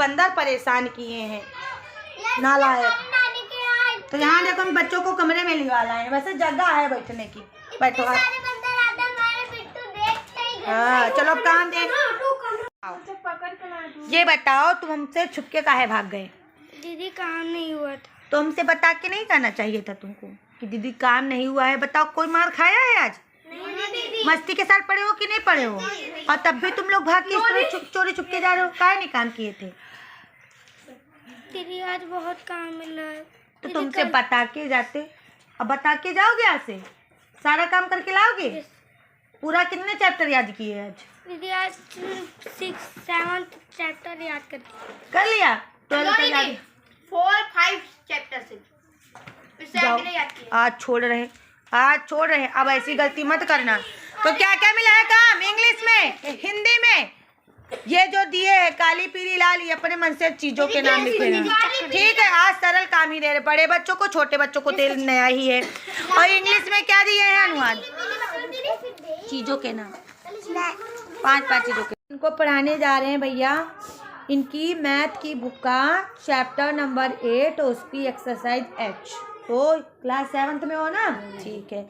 बंदर परेशान किए हैं नालायक। तो यहाँ देखो हम बच्चों को कमरे में लिवा लाए हैं, वैसे जगह है बैठने की। बैठो आप। हाँ चलो अब काम दे। ये बताओ तुम हमसे छुपके काहे भाग गए? दीदी काम नहीं हुआ था। तो हमसे बता के नहीं कहना चाहिए था तुमको कि दीदी काम नहीं हुआ है। बताओ कोई मार खाया है आज? नहीं। मस्ती के साथ पढ़े हो कि नहीं पढ़े हो? और तब भी तुम लोग भाग के इस तरह चोरी छुपके जा रहे हो, काहे नहीं काम किए थे? दीदी आज बहुत काम मिला है। तो तुमसे बता के जाते। अब बता के जाओगे आज से? सारा काम करके लाओगे? पूरा कितने चैप्टर याद किए आज? दीदी आज 6-7 चैप्टर याद कर लिया। 12 का याद 4-5 चैप्टर से जाओ। आज छोड़ रहे अब ऐसी गलती मत करना। तो क्या क्या मिला है काम? इंग्लिश में, हिंदी में, ये जो दिए है काली पीली लाल, ये अपने मन से चीजों के नाम लिखे हैं। ठीक है आज सरल काम ही दे रहे, बड़े बच्चों को छोटे बच्चों को तेल नया ही है। और इंग्लिश में क्या दिए हैं अनुवाद? चीजों के नाम 5 चीजों के। इनको पढ़ाने जा रहे हैं भैया इनकी मैथ की बुक का चैप्टर नंबर 8 उसकी एक्सरसाइज H। तो क्लास 7th में हो ना? ठीक है।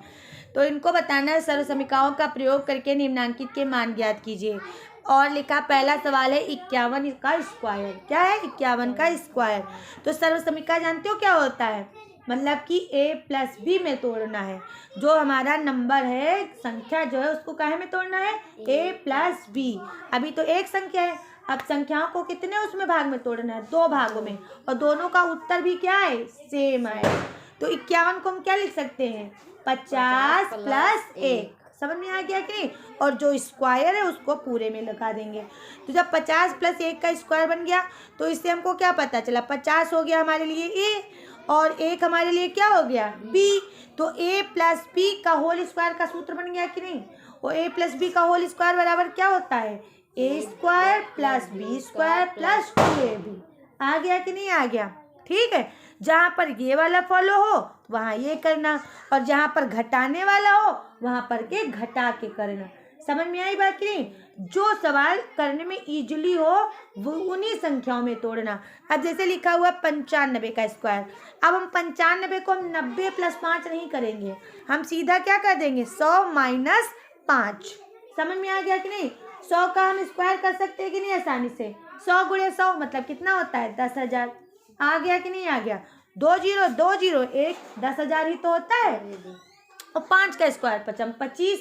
तो इनको बताना है सर्वसमीकाओं का प्रयोग करके निम्नांकित के मान ज्ञात कीजिए। और लिखा पहला सवाल है 51 का स्क्वायर। क्या है? 51 का स्क्वायर। तो सर्वसमीका जानते हो क्या होता है? मतलब कि a+b में तोड़ना है। जो हमारा नंबर है, संख्या जो है उसको काहे में तोड़ना है? a+b। अभी तो एक संख्या है, अब संख्याओं को कितने उसमें भाग में तोड़ना है? 2 भागों में। और दोनों का उत्तर भी क्या है? सेम है। तो 51 को हम क्या लिख सकते हैं? 50 + 1। समझ में आ गया कि नहीं? और जो स्क्वायर है उसको पूरे में लगा देंगे। तो जब 50 + 1 का स्क्वायर बन गया तो इससे हमको क्या पता चला? 50 हो गया हमारे लिए a और 1 हमारे लिए क्या हो गया? b। तो a+b का होल स्क्वायर का सूत्र बन गया कि नहीं? और a+b का होल स्क्वायर बराबर क्या होता है? a² + b² + 2ab। आ गया कि नहीं आ गया? ठीक है। जहाँ पर ये वाला फॉलो हो वहाँ ये करना, और जहाँ पर घटाने वाला हो वहाँ पर के घटा के करना। समझ में आई बात कि नहीं? जो सवाल करने में इजीली हो वो उन्हीं संख्याओं में तोड़ना। अब जैसे लिखा हुआ 95 का स्क्वायर। अब हम 95 को हम 90 + 5 नहीं करेंगे, हम सीधा क्या कर देंगे? 100 - 5। समझ में आ गया कि नहीं? 100 का हम स्क्वायर कर सकते हैं कि नहीं आसानी से? 100 × 100 मतलब कितना होता है? 10,000। आ गया कि नहीं आ गया? 2 0 2 0 1 10,000 ही तो होता है। और 5 का स्क्वायर 25।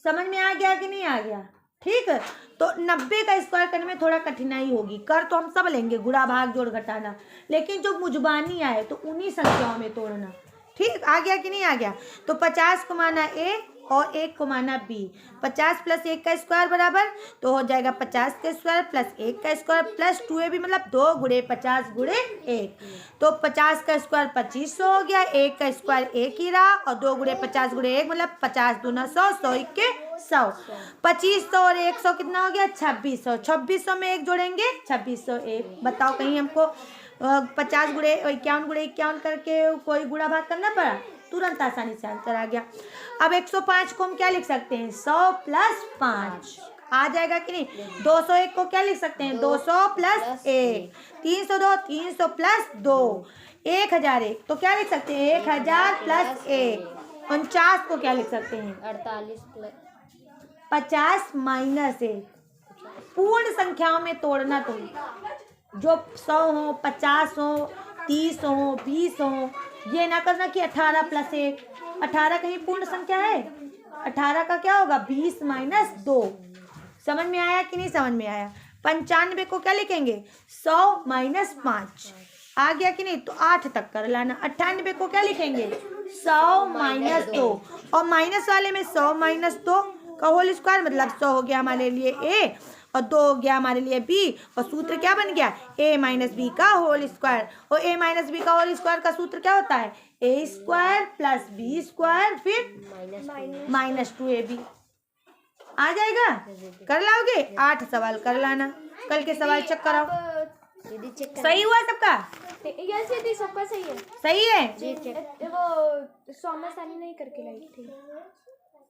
समझ में आ गया कि नहीं आ गया? ठीक है। तो 90 का स्क्वायर करने में थोड़ा कठिनाई होगी। कर तो हम सब लेंगे, गुणा भाग जोड़ घटाना, लेकिन जो मुजबानी आए तो उन्हीं संख्याओं में तोड़ना। ठीक आ गया कि नहीं आ गया? तो 50 को माना a और 1 को माना b। 50 + 1 का स्क्वायर बराबर तो हो जाएगा 50 का स्क्वायर + 1 का स्क्वायर + 2ab मतलब 2 × 50 × 1। तो 50 का स्क्वायर 2500 हो गया, 1 का स्क्वायर 1 ही रहा, और 2 × 50 × 1 मतलब 50 × 2 = 100, 100 × 1 = 100। 2500 और 100 कितना हो गया? 2600। 2600 में 1 जोड़ेंगे 2601। बताओ कहीं हमको 50 × 51 × 51 करके कोई गुणा भाग करना पड़ा? तुरंत आसानी से आंसर आ गया। अब 105 को हम क्या लिख सकते हैं? 100 + 5। आ जाएगा कि नहीं? 201 को क्या लिख सकते हैं? 200 + 1। 302 300 + 2। 1001 तो क्या लिख सकते हैं? 1000 + 1। 49 को क्या लिख सकते हैं? 48 50 - 1। पूर्ण संख्याओं में तोड़ना। तो जो 100 हो, 50 हो, 30 हो, 20 हो, ये ना करना कि 18 + 1। 18 कहीं पूर्ण संख्या है? 18 का क्या होगा? 20 - 2। समझ में आया कि नहीं समझ में आया? 95 को क्या लिखेंगे? 100 - 5। आ गया कि नहीं? तो 8 तक कर लाना। 98 को क्या लिखेंगे? 100 - 2। और माइनस वाले में 100 - 2 का होल स्क्वायर मतलब 100 हो गया हमारे लिए a और 2 हो गया हमारे लिए b, और सूत्र क्या बन गया? a - b का होल स्क्वायर। और a - b का होल स्क्वायर का सूत्र क्या होता है? a² + b² फिर -2ab। आ जाएगा? कर लाओगे? 8 सवाल कर लाना। कल के सवाल चेक कराओ। सही हुआ सबका? सबका सही है। सही है? वो सोमवार नहीं करके लाई थी।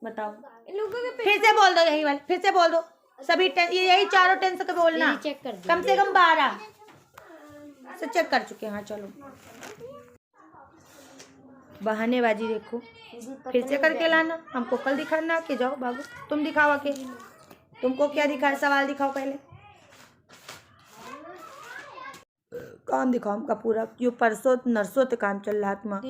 बताओ इन लोगों के फिर से बोल दो, यही वाले फिर से बोल दो। सभी यही चारों टेंस का बोलना, चेक कर कम से कम 12 से चेक कर चुके हैं। हाँ चलो, बहानेबाजी देखो, फिर से करके लाना, हमको कल दिखाना कि जाओ बाबू तुम दिखाओ आके, तुमको क्या दिखा, सवाल दिखाओ पहले, काम दिखाओ हमका पूरा, क्यों परसों नरसों तक काम चल रहा था।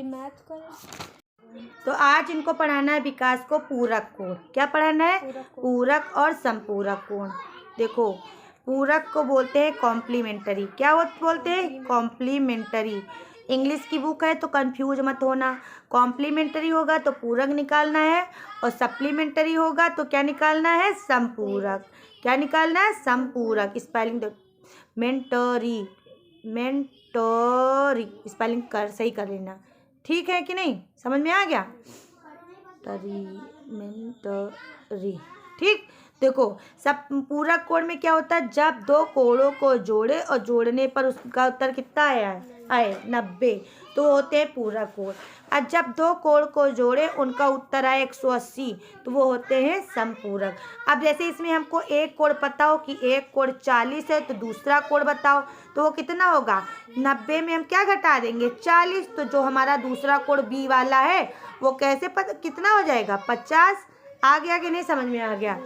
तो आज इनको पढ़ाना है विकास को पूरक कोण। क्या पढ़ाना है? पूरक और संपूरक कोण। देखो पूरक को बोलते हैं कॉम्प्लीमेंटरी। क्या बोलते हैं? कॉम्प्लीमेंटरी। इंग्लिश की बुक है तो कंफ्यूज मत होना, कॉम्प्लीमेंटरी होगा तो पूरक निकालना है और सप्लीमेंटरी होगा तो क्या निकालना है? संपूरक। क्या निकालना है? संपूरक। स्पेलिंग दो, मेंटरी, मेंटरी स्पेलिंग सही कर लेना, ठीक है कि नहीं? समझ में आ गया? मेंटरी, ठीक। देखो सब पूरक कोण में क्या होता है? जब दो कोणों को जोड़े और जोड़ने पर उसका उत्तर कितना आए 90, तो होते हैं पूरक कोण। और जब दो कोण को जोड़े उनका उत्तर आए 180, तो वो होते हैं संपूरक। अब जैसे इसमें हमको एक कोण पता हो कि एक कोण 40 है, तो दूसरा कोण बताओ तो वो कितना होगा? 90 में हम क्या घटा देंगे? 40। तो जो हमारा दूसरा कोण बी वाला है वो कैसे कितना हो जाएगा? 50। आ गया कि नहीं? समझ में आ गया?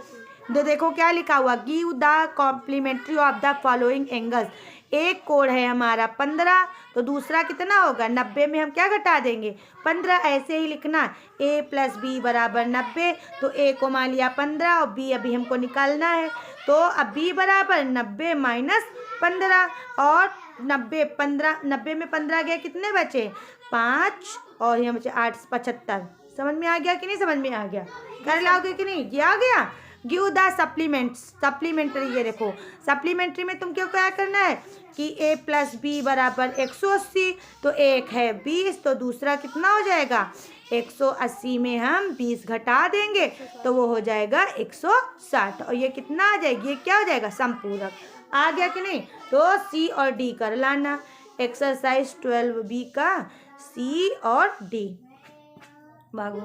तो देखो क्या लिखा हुआ, give the complementary of the following angles. एक कोण है हमारा 15, तो दूसरा कितना होगा? 90 में हम क्या घटा देंगे? 15। ऐसे ही लिखना, a + b = 90। तो a को मान लिया 15 और b अभी हमको निकालना है, तो अब b = 90 - 15, और 90 में 15 गया, कितने बचे? 5, और यहाँ बचे 8, 75। समझ में आ गया कि नहीं? समझ में आ गया? कर लाओगे कि नहीं? ये आ गया। Give the supplements, supplementary. ये देखो सप्लीमेंट्री में तुम क्या करना है कि a + b = 180। तो एक है 20, तो दूसरा कितना हो जाएगा? 180 में हम 20 घटा देंगे तो वो हो जाएगा 160, और ये कितना आ जाएगी? ये क्या हो जाएगा? संपूरक। आ गया कि नहीं? तो C और D कर लाना, एक्सरसाइज 12B का C और D। भागो।